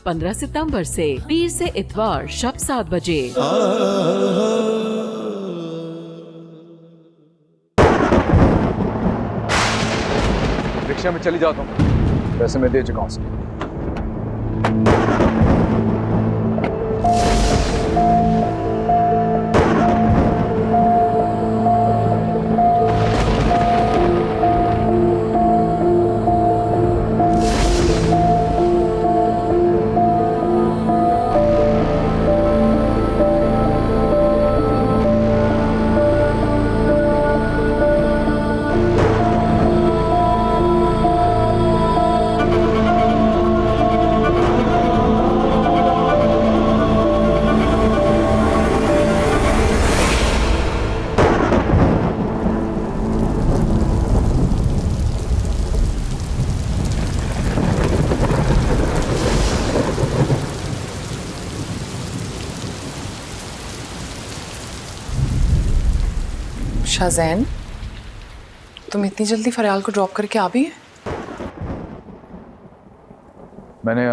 15 सितंबर से पीर से इतवार शब 7 बजे। रिक्शा में चली जाता हूँ, पैसे मैं दे चुका हूँ। शाज़ैन, तुम इतनी जल्दी फरियाल को ड्रॉप करके आ भी है? मैंने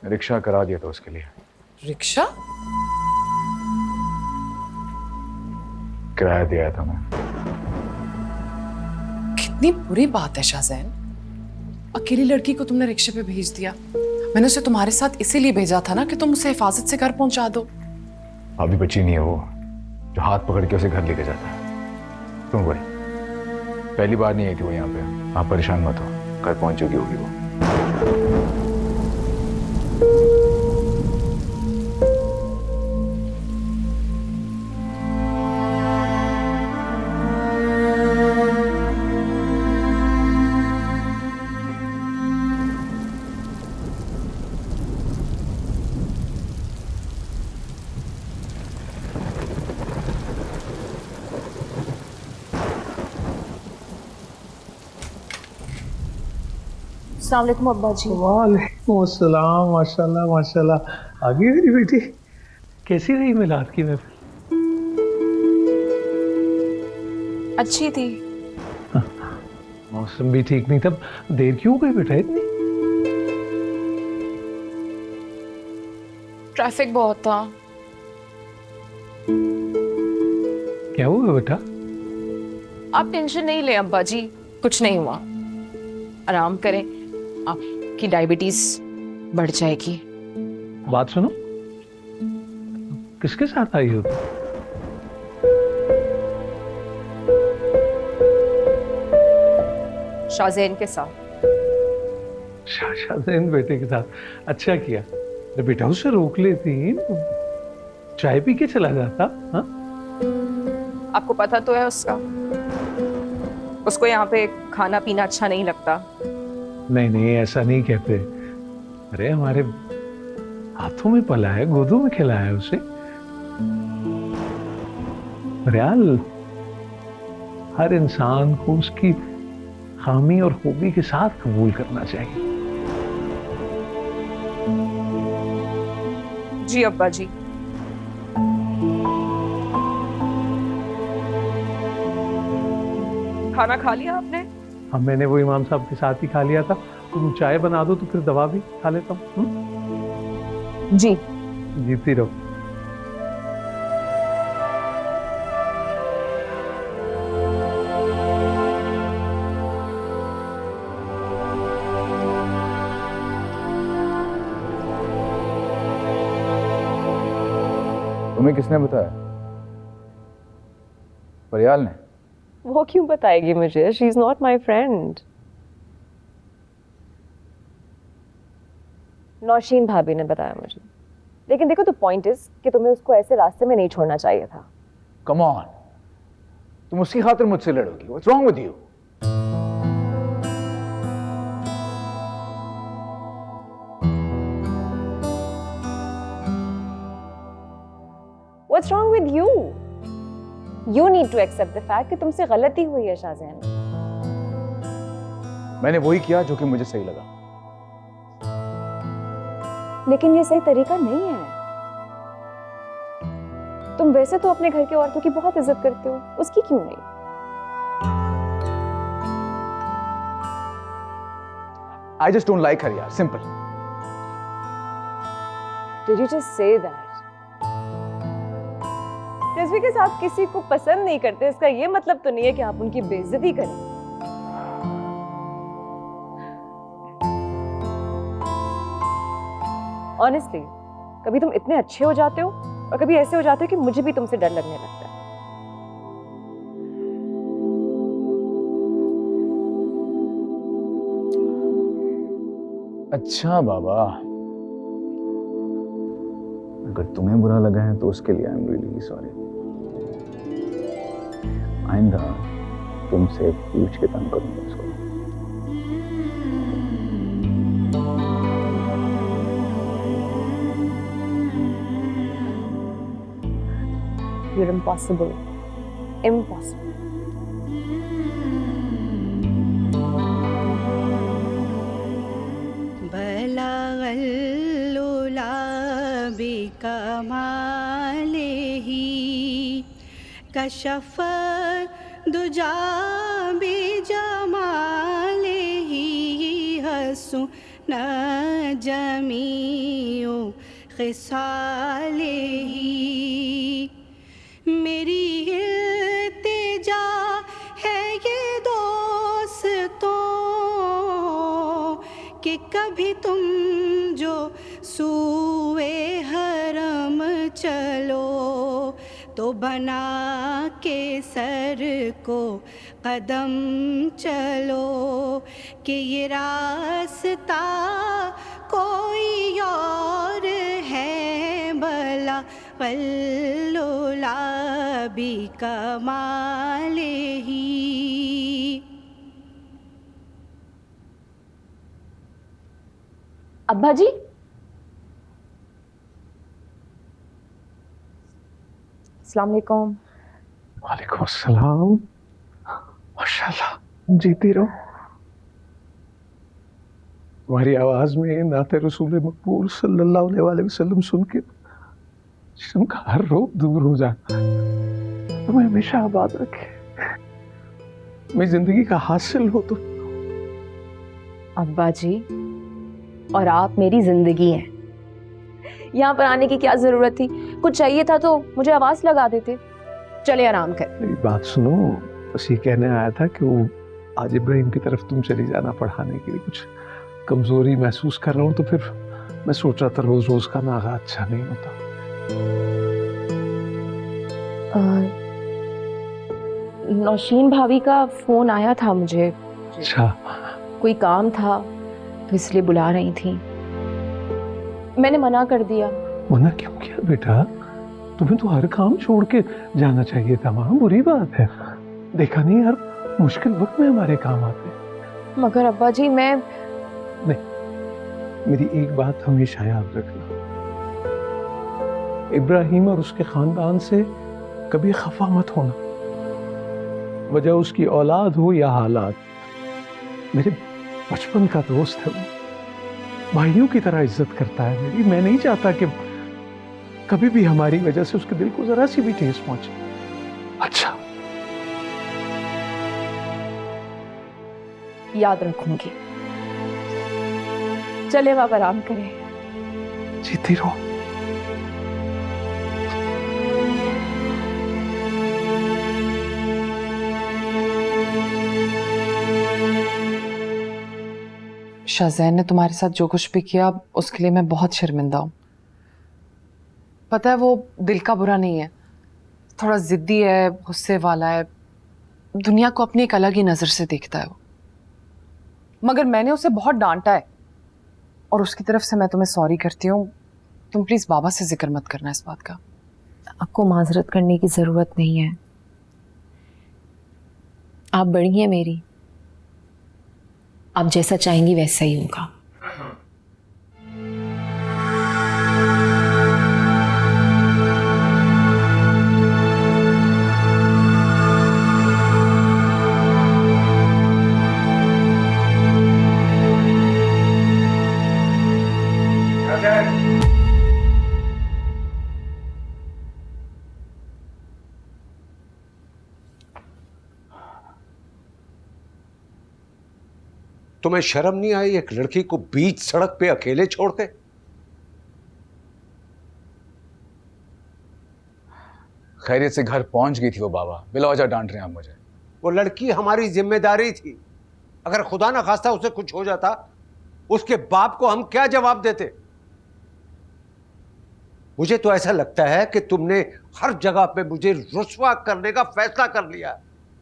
रिक्शा करा दिया था उसके लिए। रिक्शा? किराया दिया था मैं। कितनी बुरी बात है शाज़ैन, अकेली लड़की को तुमने रिक्शे पे भेज दिया। मैंने उसे तुम्हारे साथ इसीलिए भेजा था ना कि तुम उसे हिफाजत से घर पहुंचा दो। अभी बच्ची नहीं है वो जो हाथ पकड़ के उसे घर लेके जाता है। तुम भाई पहली बार नहीं आई थी वो यहाँ पे। आप परेशान मत हो, घर पहुंच चुकी होगी वो। अस्सलाम वालेकुम अब्बा जी। वालेकुम अस्सलाम। माशाल्लाह माशाल्लाह। आ गई मेरी बेटी, कैसी रही मिलाद की महफिल? अच्छी थी। मौसम भी ठीक नहीं था, देर क्यों हो गई बेटा इतनी? ट्रैफिक बहुत था। क्या हुआ बेटा? आप टेंशन नहीं ले अब्बा जी, कुछ नहीं हुआ। आराम करें, आपकी डायबिटीज बढ़ जाएगी। बात सुनो, किसके साथ आई हो तुम? शाज़ैन के साथ। शाज़ैन बेटे के साथ? अच्छा किया। अरे बेटा उसे रोक लेती, चाय पी के चला जाता। हाँ, आपको पता तो है उसको यहाँ पे खाना पीना अच्छा नहीं लगता। नहीं नहीं ऐसा नहीं कहते। अरे हमारे हाथों में पला है, गोदों में खिलाया है उसे। रियाल, हर इंसान को उसकी खामी और खूबी के साथ कबूल करना चाहिए। जी अब्बा जी। खाना खा लिया आपने? हाँ मैंने वो इमाम साहब के साथ ही खा लिया था। तुम चाय बना दो तो फिर दवा भी खा लेता हूँ। जी। जीती रहो। तुम्हें किसने बताया? परियाल ने? वो क्यों बताएगी मुझे? She is not my friend. Nausheen भाभी ने बताया मुझे। लेकिन देखो, द पॉइंट इज कि तुम्हें उसको ऐसे रास्ते में नहीं छोड़ना चाहिए था। कम ऑन, तुम उसकी खातिर मुझसे लड़ोगी? What's wrong with you? What's wrong with you? You need to accept the fact कि तुमसे गलती हुई है शाज़ैन। मैंने वही किया जो कि मुझे सही लगा। लेकिन ये सही तरीका नहीं है। तुम वैसे तो अपने घर की औरतों की बहुत इज्जत करते हो, उसकी क्यों नहीं? I just don't like her यार, simple। Did you just say that? Rizvi के साथ किसी को पसंद नहीं करते इसका ये मतलब तो नहीं है कि आप उनकी बेइज्जती करें। Honestly, कभी तुम इतने अच्छे हो जाते हो और कभी ऐसे हो जाते हो कि मुझे भी तुमसे डर लगने लगता है। अच्छा बाबा, अगर तुम्हें बुरा लगा है तो उसके लिए आई एम रियली सॉरी। आइंदा तुमसे पूछ के तंग करूंगा उसको। You're impossible. Impossible. बलगल्लुला बिकमालिही Kashaf दुजा बिजमालिही Hasan जमीउ खिसालिही मेरी इल्तिजा है ये दोस्तों कि कभी तुम जो सूए हरम चलो तो बना के सर को कदम चलो कि ये रास्ता कोई और है भला वल्लुला बिकमालिही। अब्बा जी, अस्सलाम वालेकुम। वालेकुम अस्सलाम। माशाल्लाह, जीती रहो। तुम्हारी आवाज में नाते रसूल मकबूल सल्लल्लाहु अलैहि वसल्लम सुन के जिस्म का हर रोग दूर हो जाता है। तुम्हें हमेशा आबाद रखे, मैं जिंदगी का हासिल हो तो। अब्बा जी, और आप मेरी जिंदगी हैं। यहाँ पर आने की क्या जरूरत थी? कुछ चाहिए था तो मुझे आवाज लगा देते। चले आराम कर। मेरी बात सुनो, बस ये कहने आया था कि वो आज इब्राहिम की तरफ तुम चली जाना पढ़ाने के लिए। कुछ कमजोरी महसूस कर रहा हूँ तो फिर मैं सोच रहा था रोज रोज का नागा अच्छा नहीं होता। नौशीन भाभी का फोन आया था मुझे। अच्छा, कोई काम था तो इसलिए बुला रही थी। मैंने मना कर दिया। मना क्यों किया बेटा? तुम्हें तो हर काम छोड़ के जाना चाहिए था वहां। बुरी बात है, देखा नहीं हर मुश्किल वक्त में हमारे काम आते। मगर अब्बा जी मैं नहीं, मेरी एक बात हमेशा याद रखना, इब्राहिम और उसके खानदान से कभी खफा मत होना, वजह उसकी औलाद हो या हालात। मेरे बचपन का दोस्त है वो, भाइयों की तरह इज्जत करता है मेरी। मैं नहीं चाहता कि कभी भी हमारी वजह से उसके दिल को जरा सी भी ठेस पहुंचे। अच्छा, याद रखूंगी। चले आप आराम करें। जीती रहो। शाज़ैन ने तुम्हारे साथ जो कुछ भी किया उसके लिए मैं बहुत शर्मिंदा हूँ। पता है वो दिल का बुरा नहीं है, थोड़ा जिद्दी है, गुस्से वाला है, दुनिया को अपनी एक अलग ही नज़र से देखता है वो। मगर मैंने उसे बहुत डांटा है और उसकी तरफ से मैं तुम्हें सॉरी करती हूँ। तुम प्लीज़ बाबा से जिक्र मत करना इस बात का। आपको माजरत करने की ज़रूरत नहीं है, आप बड़ी हैं मेरी, आप जैसा चाहेंगी वैसा ही होगा। तुम्हें शर्म नहीं आई एक लड़की को बीच सड़क पे अकेले छोड़ते? खैरियत से घर पहुंच गई थी वो बाबा, बिला वजह डांट रहे हैं आप मुझे। वो लड़की हमारी जिम्मेदारी थी, अगर खुदा ना खास्ता उसे कुछ हो जाता, उसके बाप को हम क्या जवाब देते? मुझे तो ऐसा लगता है कि तुमने हर जगह पे मुझे रुस्वा करने का फैसला कर लिया।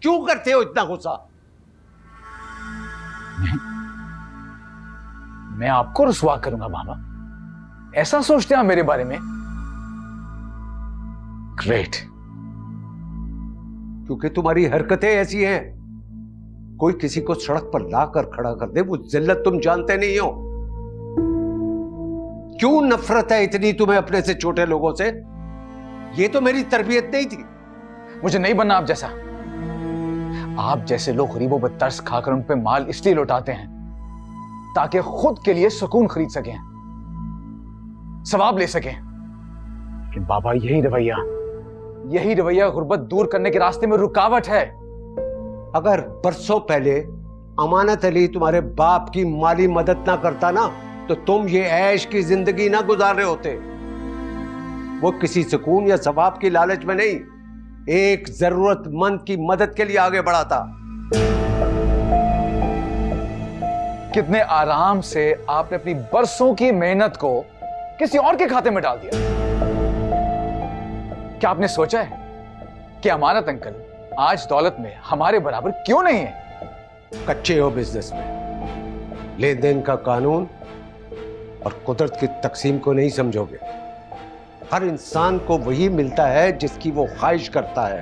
क्यों करते हो इतना गुस्सा? मैं आपको रुस्वा करूंगा बाबा? ऐसा सोचते हैं आप मेरे बारे में? ग्रेट। क्योंकि तुम्हारी हरकतें ऐसी हैं। कोई किसी को सड़क पर लाकर खड़ा कर दे, वो जिल्लत तुम जानते नहीं हो। क्यों नफरत है इतनी तुम्हें अपने से छोटे लोगों से? ये तो मेरी तरबियत नहीं थी। मुझे नहीं बनना आप जैसा। आप जैसे लोग गरीबों पर तरस खाकर उन पे माल इसलिए लौटाते हैं ताकि खुद के लिए सुकून खरीद सकें, सवाब ले सकें। लेकिन बाबा यही रवैया गुर्बत दूर करने के रास्ते में रुकावट है। अगर बरसों पहले अमानत अली तुम्हारे बाप की माली मदद ना करता ना, तो तुम ये ऐश की जिंदगी ना गुजार रहे होते। वो किसी सुकून या सवाब की लालच में नहीं, एक जरूरतमंद की मदद के लिए आगे बढ़ा था। कितने आराम से आपने अपनी बरसों की मेहनत को किसी और के खाते में डाल दिया। क्या आपने सोचा है कि अमानत अंकल आज दौलत में हमारे बराबर क्यों नहीं है? कच्चे हो बिजनेस में, लेन देन का कानून और कुदरत की तकसीम को नहीं समझोगे। हर इंसान को वही मिलता है जिसकी वो ख्वाहिश करता है,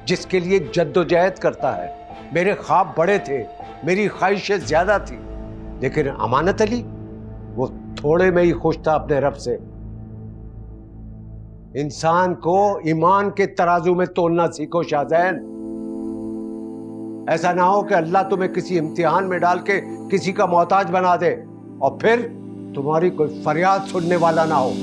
जिसके लिए जद्दोजहद करता है। मेरे ख्वाब बड़े थे, मेरी ख्वाहिशें ज्यादा थी, लेकिन अमानत अली वो थोड़े में ही खुश था अपने रब से। इंसान को ईमान के तराजू में तोलना सीखो शाहजैन। ऐसा ना हो कि अल्लाह तुम्हें किसी इम्तिहान में डाल के किसी का मोहताज बना दे और फिर तुम्हारी कोई फरियाद सुनने वाला ना हो।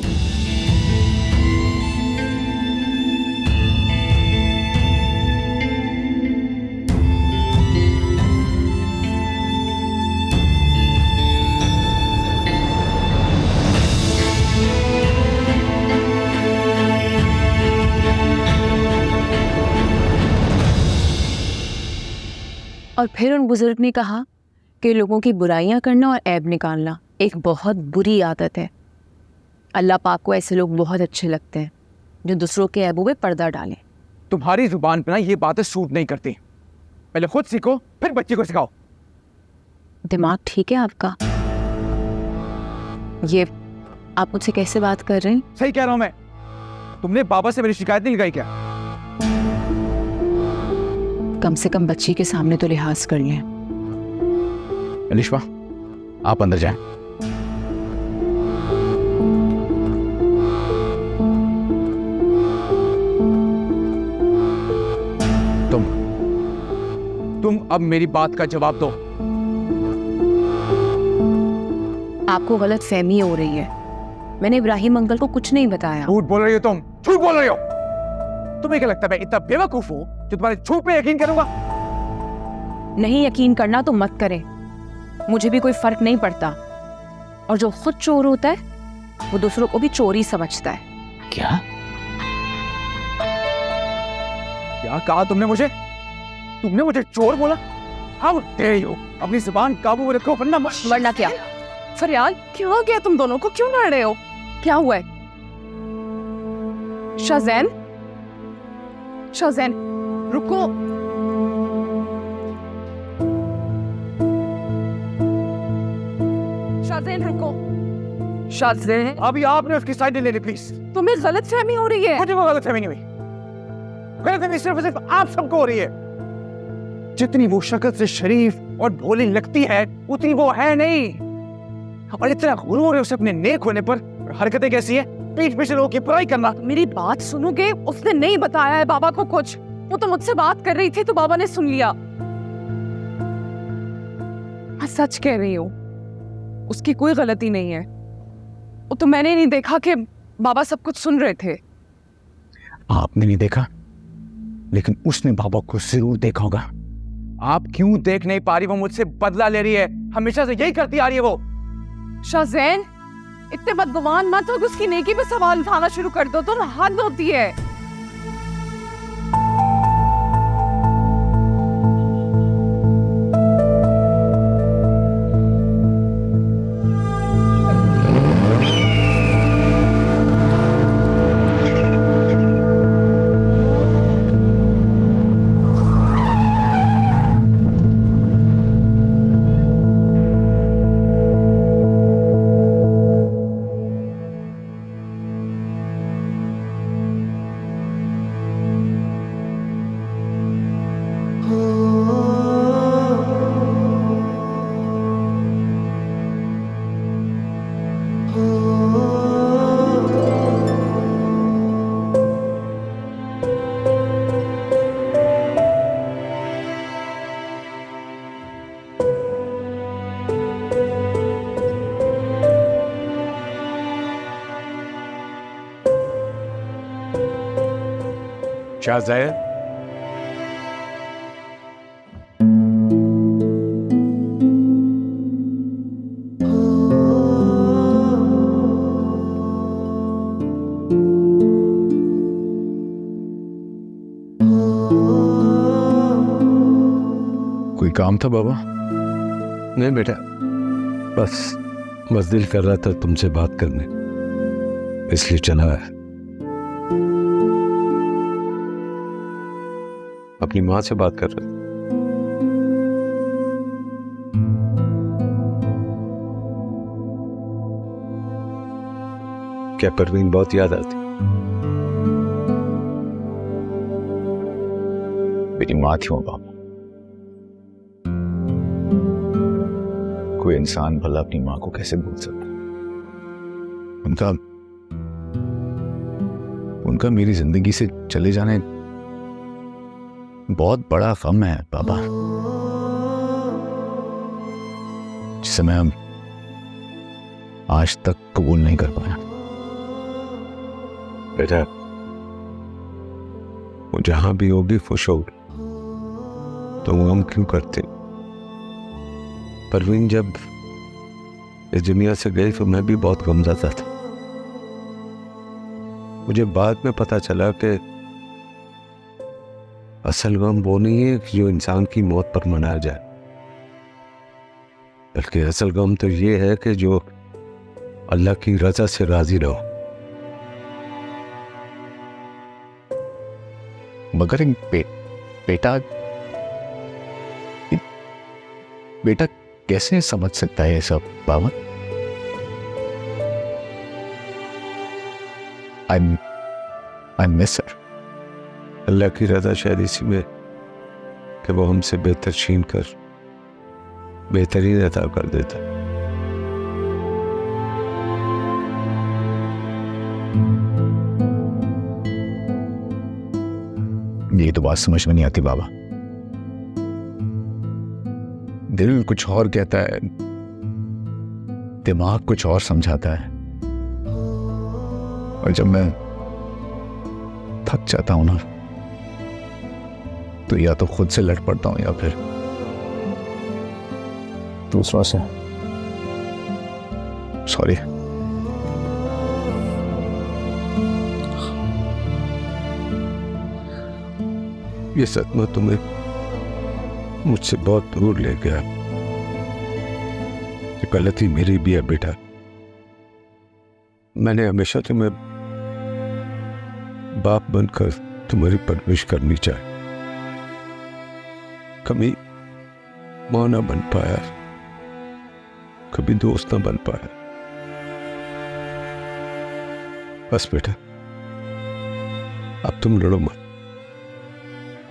और फिर उन बुजुर्ग ने कहा कि लोगों की बुराइयां करना और ऐब निकालना एक बहुत बुरी आदत है। अल्लाह पाक को ऐसे लोग बहुत अच्छे लगते हैं जो दूसरों के ऐबों पे पर्दा डालें। तुम्हारी जुबान पे ना ये बातें सूट नहीं करती। पहले खुद सीखो, फिर बच्चे को सिखाओ। दिमाग ठीक है आपका? ये आप मुझसे कैसे बात कर रहे हैं? सही कह रहा हूं मैं। तुमने बाबा से मेरी शिकायत नहीं लगाई क्या? कम से कम बच्ची के सामने तो लिहाज कर लें। अलिशा, आप अंदर जाएं। तुम अब मेरी बात का जवाब दो। आपको गलत फहमी हो रही है। मैंने इब्राहिम अंकल को कुछ नहीं बताया। झूठ बोल रही हो तुम, झूठ बोल रही हो। तुम्हें क्या लगता है मैं इतना बेवकूफ हूं जो तुम्हारे झूठ पे यकीन करूंगा? नहीं यकीन करना तो मत करें, मुझे भी कोई फर्क नहीं पड़ता। और जो खुद चोर होता है वो दूसरों को भी चोरी समझता है। क्या कहा तुमने मुझे? तुमने मुझे चोर बोला? How dare you! अपनी जुबान काबू में रखो वरना वरना क्या? फरियाल, क्या हो गया तुम दोनों को? क्यों लड़ रहे हो? क्या हुआ है? शाहजैन, शाहजैन रुको। शाहजैन रुको। शाहजैन, अभी आपने उसकी साइड ले ली प्लीज। तुम्हें गलतफहमी हो रही है। मुझे वो गलतफहमी नहीं हुई। गलतफहमी सिर्फ आप सबको हो रही है। जितनी वो शक्ल से शरीफ और भोली लगती है उतनी वो है नहीं। और इतना गुरूर है उसे अपने नेक होने पर। हरकतें कैसी है? पीठ पीछे लोगों की बुराई करना। मेरी बात सुनोगे? उसने नहीं बताया है बाबा को कुछ। वो तो मुझसे बात कर रही थी तो बाबा ने सुन लिया। मैं सच कह रही हूँ, उसकी कोई गलती नहीं है। वो तो मैंने नहीं देखा कि बाबा सब कुछ सुन रहे थे। आपने नहीं देखा, लेकिन उसने बाबा को जरूर देखा होगा। आप क्यों देख नहीं पा रही? वो मुझसे बदला ले रही है, हमेशा से यही करती आ रही है वो। शाहजैन, इतने बदगुमान मत हो कि उसकी नेकी पे सवाल उठाना शुरू कर दो। तुम हद होती है। शाहज़ैद, कोई काम था बाबा? नहीं बेटा, बस दिल कर रहा था तुमसे बात करने, इसलिए चला है। अपनी माँ से बात कर रहे थे। क्या परवीन बहुत याद आती? मेरी माँ थी वो बाबा। कोई इंसान भला अपनी माँ को कैसे भूल सकता? उनका मेरी जिंदगी से चले जाने बहुत बड़ा गम है बाबा, जिसे मैं आज तक कबूल नहीं कर पाया। बेटा, वो जहां भी होगी खुश होगी, तो वो हम क्यों करते? परवीन जब इस दुनिया से गई तो मैं भी बहुत गमज़दा था। मुझे बाद में पता चला कि असल गम वो नहीं है जो इंसान की मौत पर मनाया जाए, बल्कि असल गम तो ये है कि जो अल्लाह की रजा से राजी रहो। मगर बेटा कैसे समझ सकता है ये सब बाबा? I miss her. अल्लाह की रजा शायद इसी में कि वो हमसे बेहतर छीन कर बेहतरीन अता कर देता। ये तो बात समझ में नहीं आती बाबा। दिल कुछ और कहता है, दिमाग कुछ और समझाता है, और जब मैं थक जाता हूं ना, तो या तो खुद से लड़ पड़ता हूं या फिर दूसरों से। सॉरी। ये सदमा तुम्हें मुझसे बहुत दूर ले गया। ये गलती मेरी भी है बेटा। मैंने हमेशा तुम्हें बाप बनकर तुम्हारी परवरिश करनी चाहिए। कभी मां ना बन पाया, कभी दोस्त ना बन पाया। बस बेटा, अब तुम लड़ो मत,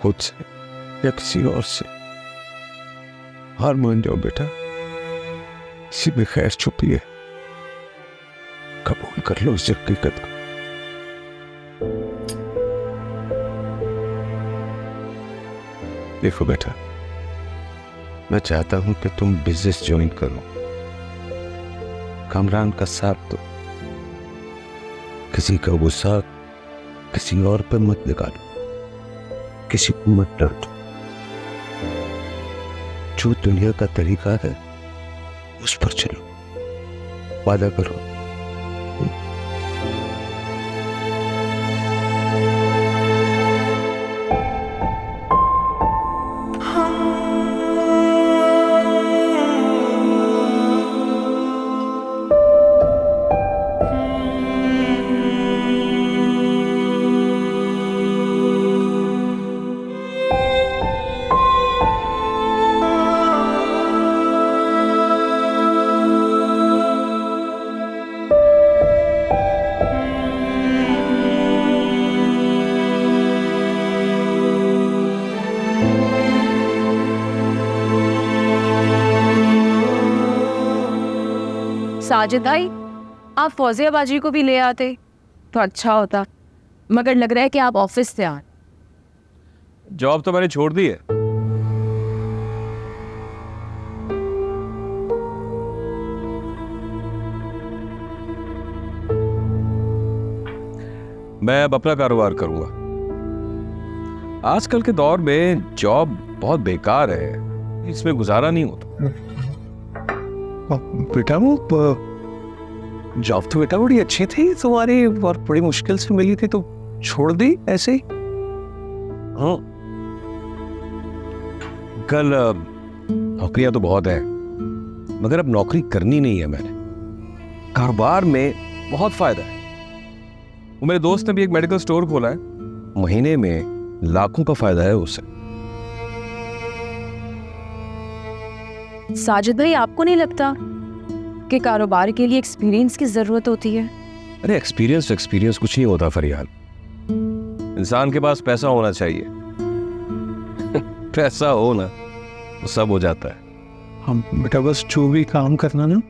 खुद से या किसी और से। हार मान जाओ बेटा, इसी में खैर छुपी है। कबूल कर लो इस हकीकत को। देखो बेटा, मैं चाहता हूं कि तुम बिजनेस ज्वाइन करो, कामरान का साथ दो, किसी का गुस्सा किसी और पर मत निकालो, किसी को मत डांटो। जो दुनिया का तरीका है उस पर चलो, वादा करो। साजिद भाई, आप फौजिया बाजी को भी ले आते तो अच्छा होता, मगर लग रहा है कि आप ऑफिस से आ। जॉब तो मैंने छोड़ दी है। मैं अब अपना कारोबार करूंगा। आजकल के दौर में जॉब बहुत बेकार है, इसमें गुजारा नहीं होता। बेटा वो जॉब तो बेटा बड़ी अच्छी थी तुम्हारी और बड़ी मुश्किल से मिली थी, तो छोड़ दी ऐसे ही? हाँ, कल नौकरियां तो बहुत है, मगर अब नौकरी करनी नहीं है मैंने। कारोबार में बहुत फायदा है। वो मेरे दोस्त ने भी एक मेडिकल स्टोर खोला है, महीने में लाखों का फायदा है उससे। साजिद भाई, आपको नहीं लगता कि कारोबार के लिए एक्सपीरियंस की जरूरत होती है? अरे एक्सपीरियंस कुछ नहीं होता फरियाद। इंसान के पास पैसा होना चाहिए। पैसा हो ना तो सब हो जाता है। हम बेटा बस जो भी काम करना ना,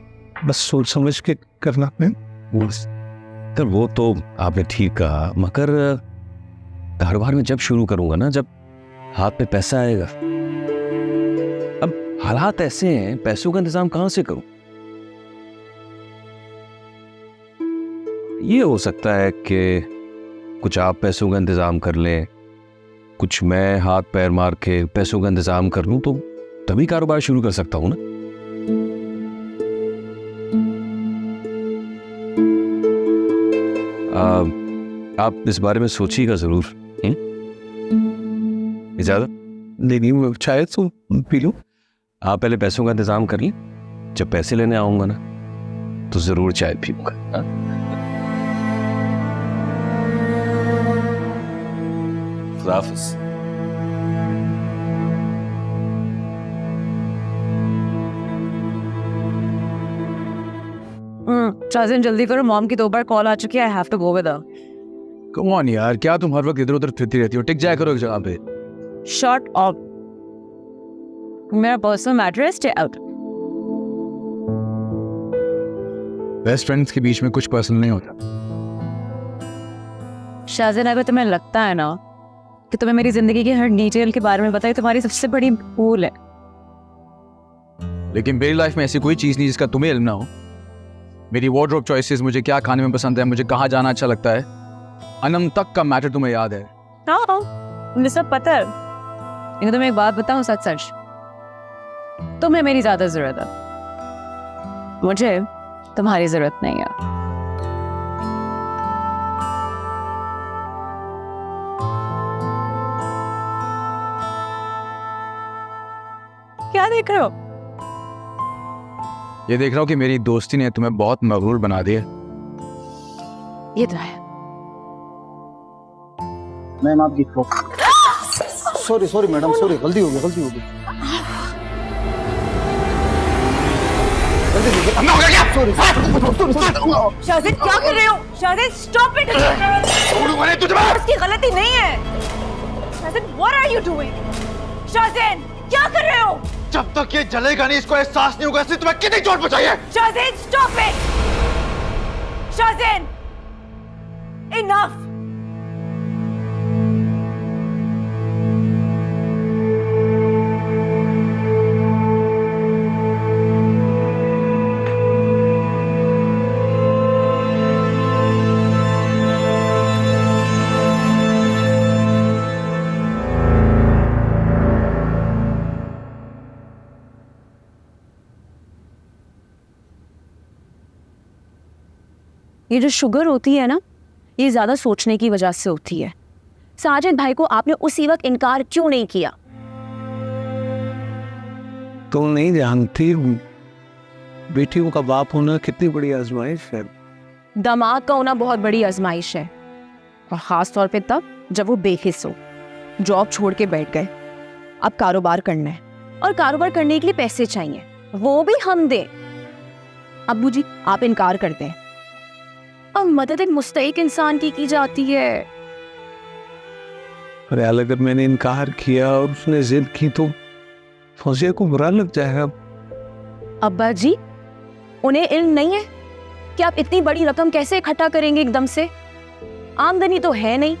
बस सोच समझ के करना है। तो वो तो आपने ठीक कहा, मगर कारोबार में जब शुरू करूंगा ना, जब हाथ में पैसा आएगा। अब हालात ऐसे हैं, पैसों का इंतजाम कहां से करूं? ये हो सकता है कि कुछ आप पैसों का इंतजाम कर लें, कुछ मैं हाथ पैर मार के पैसों का इंतजाम कर लूं, तो तभी कारोबार शुरू कर सकता हूं ना। आप इस बारे में सोचिएगा जरूर। इजाजत? नहीं, चाहे तो पी लूं। आप पहले पैसों का इंतजाम कर लें, जब पैसे लेने आऊंगा ना तो जरूर चाय पीऊंगा। खुदा हाफिज़। शाज़िन जल्दी करो, मॉम की 2 बार कॉल आ चुकी है। I have to go with her. Come on यार, क्या तुम हर वक्त इधर उधर फिरती रहती हो? टिक जाया करो एक जगह पे। शट अप, मेरा पर्सनल मैटर है, स्टे आउट। बेस्ट फ्रेंड्स के बीच में कुछ पर्सनल नहीं होता। शाज़िन, अगर तुम्हें लगता है ना कि तुम्हें मेरी जिंदगी के हर डिटेल के बारे में बताए, तुम्हारी सबसे बड़ी भूल है। लेकिन मेरी लाइफ में ऐसी कोई चीज नहीं जिसका तुम्हें इल्म ना हो। मेरी वार्डरोब चॉइसेस, मुझे क्या खाने में पसंद है, मुझे कहाँ जाना अच्छा लगता है, अनम तक का मैटर तुम्हें याद है। हाँ, मुझे सब पता है। लेकिन तुम्हें एक बात बताऊं सच सच, तुम्हें मेरी ज्यादा जरूरत है, मुझे तुम्हारी जरूरत नहीं है। क्या देख रहे हो? ये देख रहा हूँ कि मेरी दोस्ती ने तुम्हें बहुत मगरूर बना दिया। ये तो है। मैम आपकी सॉरी मैडम, सॉरी, गलती हो गई। शाज़िद क्या कर रहे हो? शाज़िद स्टॉप इट। उसकी गलती नहीं है। शाज़िद व्हाट आर यू डूइंग? शाज़िद क्या कर रहे हो? जब तक ये जलेगा नहीं, इसको एहसास नहीं होगा इसलिए तुम्हें कितनी चोट पहुंचाई है। शाज़िद स्टॉप इट। शाज़िद इनफ। ये जो शुगर होती है ना, ये ज़्यादा सोचने की वजह से होती है। साजिद भाई को आपने उसी वक्त इनकार क्यों नहीं किया? तुम नहीं जानती बेटियों का बाप होना कितनी बड़ी आजमाइश है। दामाद का होना बहुत बड़ी आजमाइश है, और ख़ास तौर पे तब जब वो बेहिस हो, जॉब छोड़ के बैठ गए। अब कारोबार करना है, और कारोबार करने के लिए पैसे चाहिए, वो भी हम दें। अब्बू जी आप इनकार करते हैं, अब मदद एक मुस्तहिक इंसान की जाती है। अरे अगर मैंने इनकार किया और उसने जिद की तो फौजिया को बुरा लग जाएगा। अब्बा जी उन्हें इल्म नहीं है कि आप इतनी बड़ी रकम कैसे इकट्ठा करेंगे एकदम से? आमदनी तो है नहीं।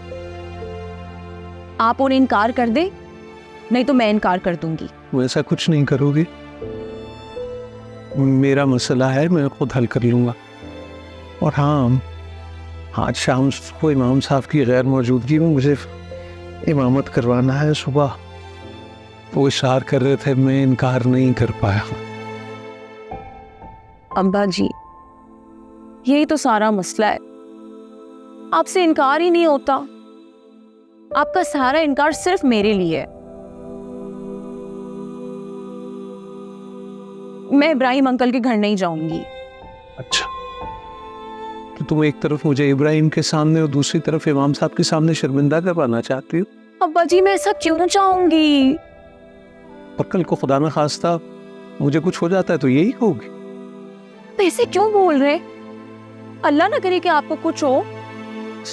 आप उन्हें इनकार कर दें, नहीं तो मैं इनकार कर दूंगी। वैसा कुछ नहीं करोगी? मेरा मसला है, मैं खुद हल कर लूंगा। और हाँ, आज शाम को इमाम साहब की गैर मौजूदगी में मुझे इमामत करवाना है। सुबह वो इशार कर रहे थे, मैं इनकार नहीं कर पाया। अब्बा जी, यही तो सारा मसला है, आपसे इनकार ही नहीं होता। आपका सारा इनकार सिर्फ मेरे लिए है। मैं इब्राहिम अंकल के घर नहीं जाऊंगी। अच्छा, तो तुम एक तरफ मुझे इब्राहिम के सामने और दूसरी तरफ इमाम साहब के सामने शर्मिंदा करवाना चाहती हो? अब्बा जी, मैं ऐसा क्यों चाहूंगी? और कल को खुदा न खास्ता मुझे कुछ हो जाता है तो यही होगी। तो ऐसे क्यों बोल रहे? अल्लाह ना करे कि आपको कुछ हो।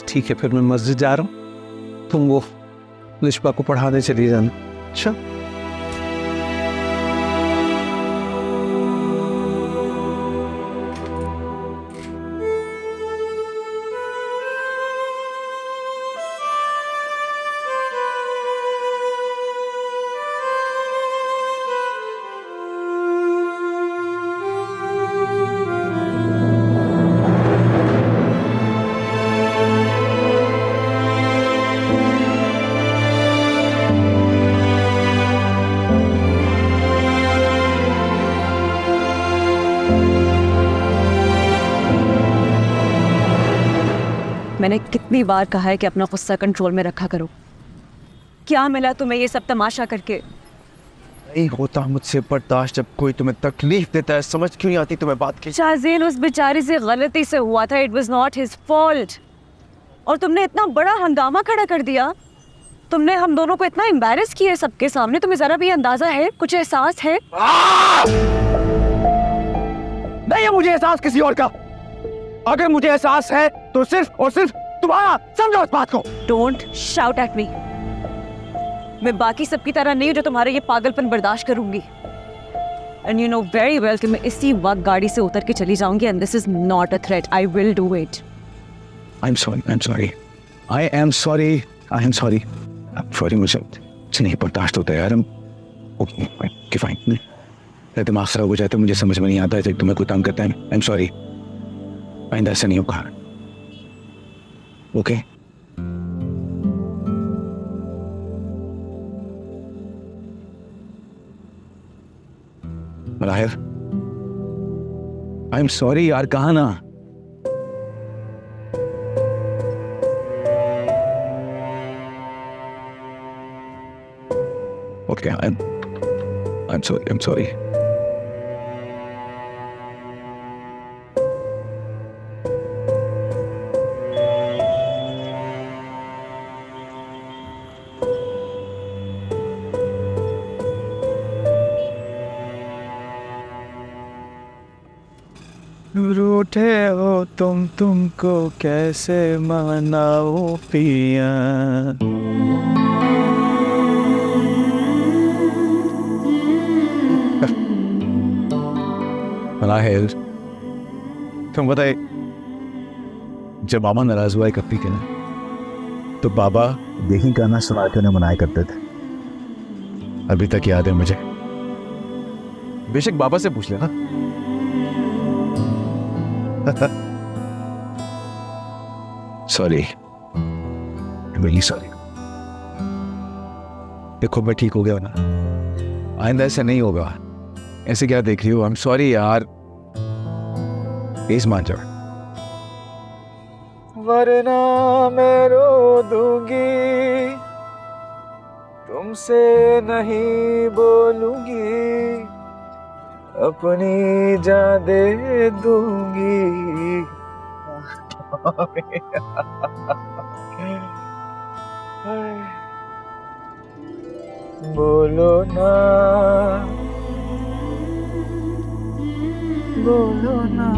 ठीक है, फिर मैं मस्जिद जा रहा हूँ, तुम वो लिशबा को पढ़ाने चली जाना। अच्छा, मैंने कितनी बार कहा है कि अपना गुस्सा कंट्रोल में रखा करो। क्या मिला तुम्हें ये सब तमाशा करके? नहीं होता मुझसे बर्दाश्त जब कोई तुम्हें तकलीफ देता है। समझ क्यों नहीं आती तुम्हें बात की? शाज़ेन उस बेचारे से गलती से हुआ था। It was not his fault. और तुमने इतना बड़ा हंगामा खड़ा कर दिया। तुमने हम दोनों को इतना एम्बैरेस किया सबके सामने। तुम्हें जरा भी अंदाजा है, कुछ एहसास है? नहीं है मुझे एहसास किसी और का। अगर मुझे एहसास है तो सिर्फ और सिर्फ तुम्हारा। समझो इस बात को। Don't shout at me. मैं बाकी सबकी तरह नहीं हूं जो तुम्हारे ये पागलपन बर्दाश्त करूंगी। And you know very well कि मैं इसी वक्त गाड़ी से उतर के चली जाऊंगी। And this is not a threat. I will do it. I am sorry, I am sorry, I am sorry, I am sorry, sorry. मुझे नहीं बर्दाश्त होता यार। Okay fine. दिमाग खराब हो जाता है, मुझे समझ में नहीं आता है तुम्हें कोई तंग करता है। आई एम सॉरी, आइंदा ऐसा नहीं होगा। ओके मलाहिर, आई एम सॉरी यार। कहा ना? Okay, I am sorry, I am sorry. रूठे हो तुमको कैसे मनाओ पिया। मलाहिर, तुम बताए, जब मामा नाराज हुआ करती के ना, तो बाबा यही गाना सुना के उन्हें मनाया करते थे। अभी तक याद है मुझे। बेशक बाबा से पूछ लेना। Sorry, really sorry. देखो मैं ठीक हो गया ना, आइंदा ऐसा नहीं होगा। ऐसे क्या देख रही हो? आई एम सॉरी यार। प्लीज मान जाओ। वरना मैं रो दूंगी, तुमसे नहीं बोलूंगी, अपनी जान दे दूंगी। बोलो ना, बोलो ना।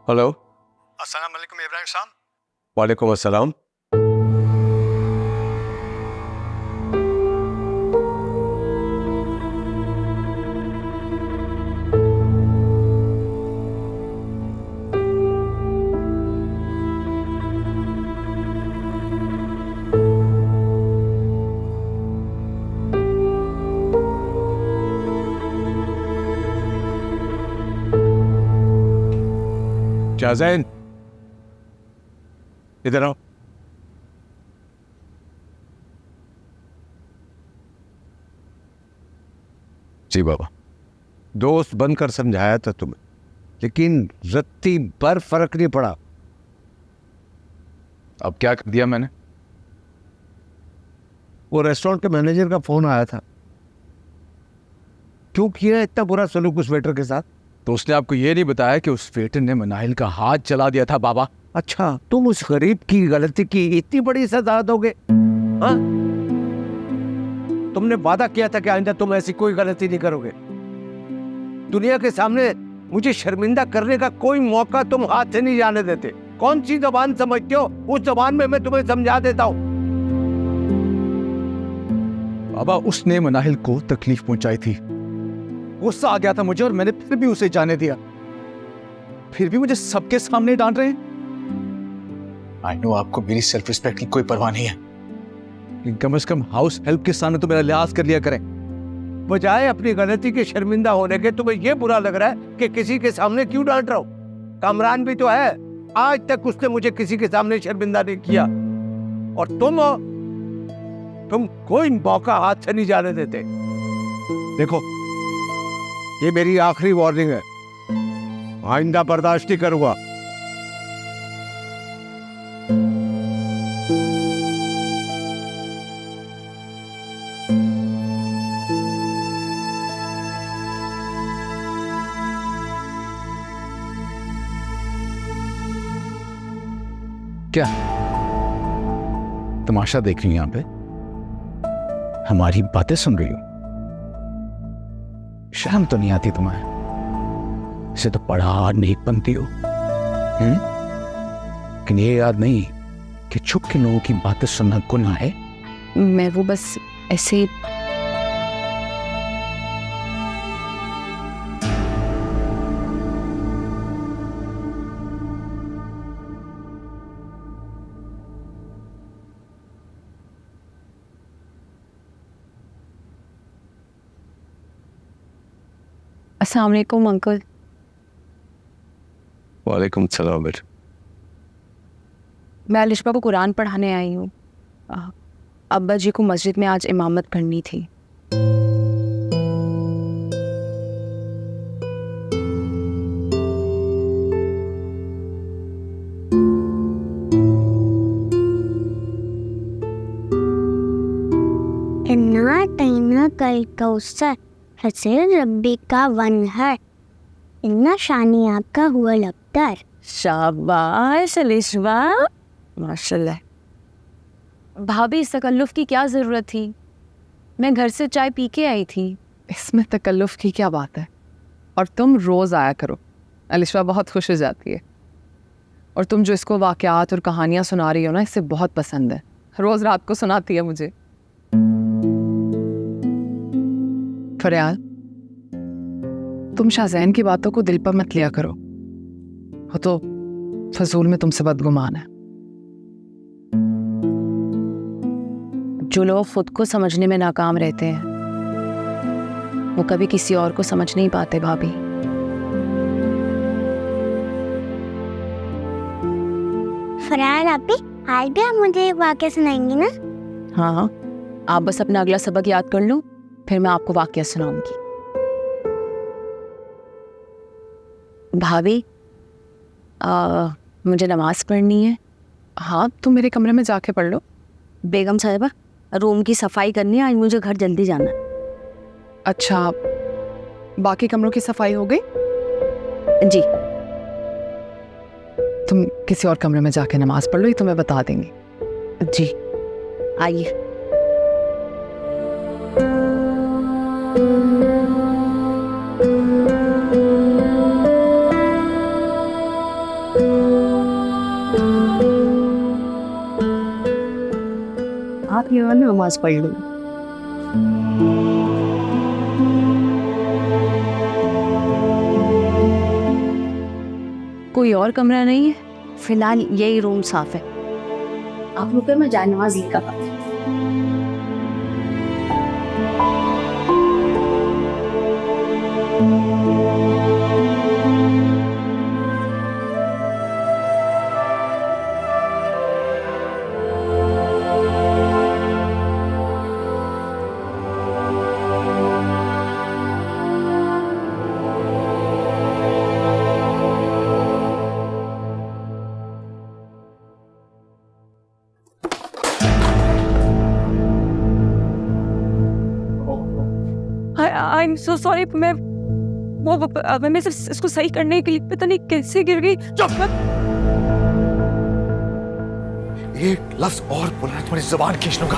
हेलो, अस्सलाम वालेकुम इब्राहिम साहब। वालेकुम अस्सलाम। शाहजैन, इधर आओ। जी बाबा, दोस्त बनकर समझाया था तुम्हें, लेकिन रत्ती भर फर्क नहीं पड़ा। अब क्या कर दिया मैंने? वो रेस्टोरेंट के मैनेजर का फोन आया था। क्यों किया इतना बुरा सलूक उस वेटर के साथ? तो उसने आपको ये नहीं बताया कि उस वेटर ने मनाहिल का हाथ चला दिया था बाबा? अच्छा, तुम उस गरीब की गलती की इतनी बड़ी सजा दोगे? हाँ? तुमने वादा किया था कि आइंदा तुम ऐसी कोई गलती नहीं करोगे। दुनिया के सामने मुझे शर्मिंदा करने का कोई मौका तुम हाथ से नहीं जाने देते। कौन सी जबान समझते हो? उस जबान में मैं तुम्हें समझा देता हूं। बाबा, उसने मनाहिल को तकलीफ पहुंचाई थी, गुस्सा आ गया था मुझे और मैंने फिर भी उसे जाने दिया। फिर भी मुझे सबके सामने डांट रहे हैं। आई नो आपको मेरी सेल्फ रिस्पेक्ट की कोई परवाह नहीं है, लेकिन कम से कम हाउस हेल्प के सामने तो मेरा लिहाज कर लिया करें। बजाय अपनी गलती के शर्मिंदा होने के तुम्हें यह बुरा लग रहा है कि किसी के सामने क्यों डांट रहा हूं? कामरान भी तो है, आज तक उसने मुझे किसी के सामने शर्मिंदा नहीं किया। और तुम कोई मौका हाथ से नहीं जाने देते। देखो, ये मेरी आखिरी वार्निंग है, आइंदा बर्दाश्त नहीं करूंगा। क्या तमाशा देख रही हो यहां पे? हमारी बातें सुन रही हो? शर्म तो नहीं आती तुम्हें? इसे तो पढ़ा नेक बनती हो। लेकिन ये याद नहीं कि छुप के लोगों की बातें सुनना गुनाह है। मैं वो बस ऐसे अस्सलाम वालेकुम अंकल। वालेकुम सलाम बेटा। मैं अलिशबा को कुरान पढ़ाने आई हूँ। अब्बा जी को मस्जिद में आज इमामत करनी थी। इन्ना तैना कल कौसर हसीर रब्बी का वनहर, इन्ना शानी आपका हुआ लबतर। शाबाश अलिशबा, माशाल्लाह। भाभी, इस तकल्लुफ़ की क्या ज़रूरत थी? मैं घर से चाय पी के आई थी। इसमें तकल्लुफ़ की क्या बात है? और तुम रोज़ आया करो, अलिशबा बहुत खुश हो जाती है। और तुम जो इसको वाक़यात और कहानियाँ सुना रही हो ना, इससे बहुत पसंद है। रोज़ रात को सुनाती है मुझे। फरियाल, तुम शाहजैन की बातों को दिल पर मत लिया करो, वो तो फजूल में तुमसे बदगुमान है। जो लोग खुद को समझने में नाकाम रहते हैं, वो कभी किसी और को समझ नहीं पाते भाभी। फरार आपी, आज भी आप मुझे एक वाक़या सुनाएंगी ना? हाँ, आप बस अपना अगला सबक याद कर लो, फिर मैं आपको वाक़या सुनाऊंगी। भाभी, मुझे नमाज पढ़नी है। हाँ, तुम मेरे कमरे में जाके पढ़ लो। बेगम साहिबा, रूम की सफाई करनी है, आज मुझे घर जल्दी जाना है। अच्छा, बाकी कमरों की सफाई हो गई? जी। तुम किसी और कमरे में जाके नमाज पढ़ लो, ये तुम्हें बता देंगी। जी, आइए। आप ये वाला नमाज पढ़ लो। कोई और कमरा नहीं है? फिलहाल यही रूम साफ है। आप रुके, मैं जाए नमाज लेकर आती हूँ। I am so sorry. मैं सिर्फ इसको सही करने के लिए पता नहीं कैसे गिर गई। चुप! एक लफ्ज और बोलना तुम्हारी जुबान खींच लूंगा।